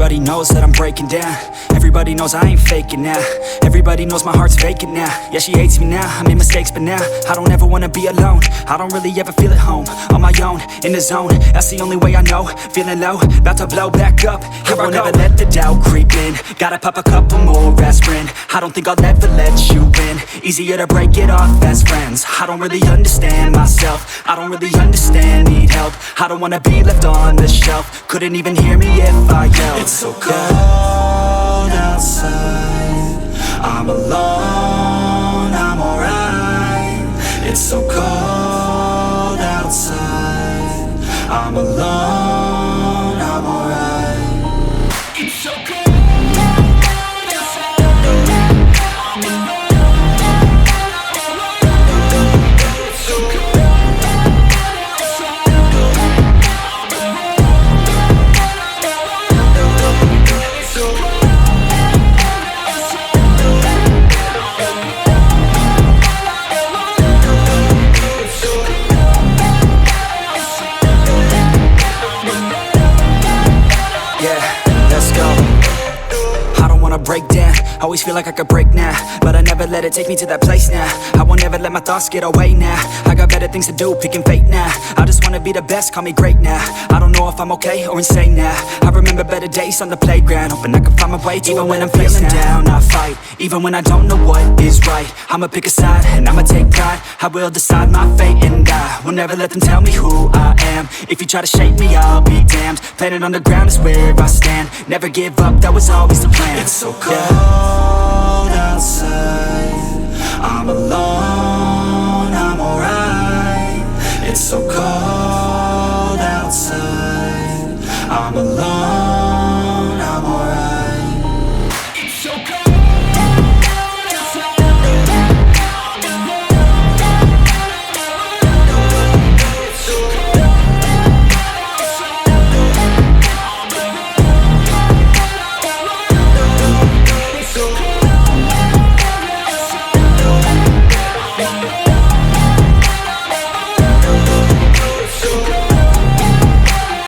Everybody knows that I'm breaking down. Everybody knows I ain't faking now. Everybody knows my heart's vacant now. Yeah, she hates me now, I made mistakes but now I don't ever wanna be alone. I don't really ever feel at home. On my own, in the zone, that's the only way I know. Feeling low, about to blow back up. Here I won't ever let the doubt creep in. Gotta pop a couple more aspirin. I don't think I'll ever let you in. Easier to break it off best friends. I don't really understand myself. I don't really understand, need help. I don't wanna be left on the shelf. Couldn't even hear me if I yelled. It's so cold outside, I'm alone, I'm alright. It's so cold outside, I'm alone, I'm alright. It's so cold. Break down, always feel like I could break now, but I never let it take me to that place now. I won't ever let my thoughts get away now. I got better things to do, picking fate now. I just wanna be the best, call me great now. I don't know if I'm okay or insane now. I remember better days on the playground, hoping I can find my way. Even when I'm feeling down, I fight. Even when I don't know what is right, I'ma pick a side and I'ma take pride. I will decide my fate and I will never let them tell me who I am. If you try to shake me, I'll be damned. Planet on the ground is where I stand. Never give up, that was always the plan. It's so cold outside, I'm alone, I'm alright. It's so cold outside, I'm alone.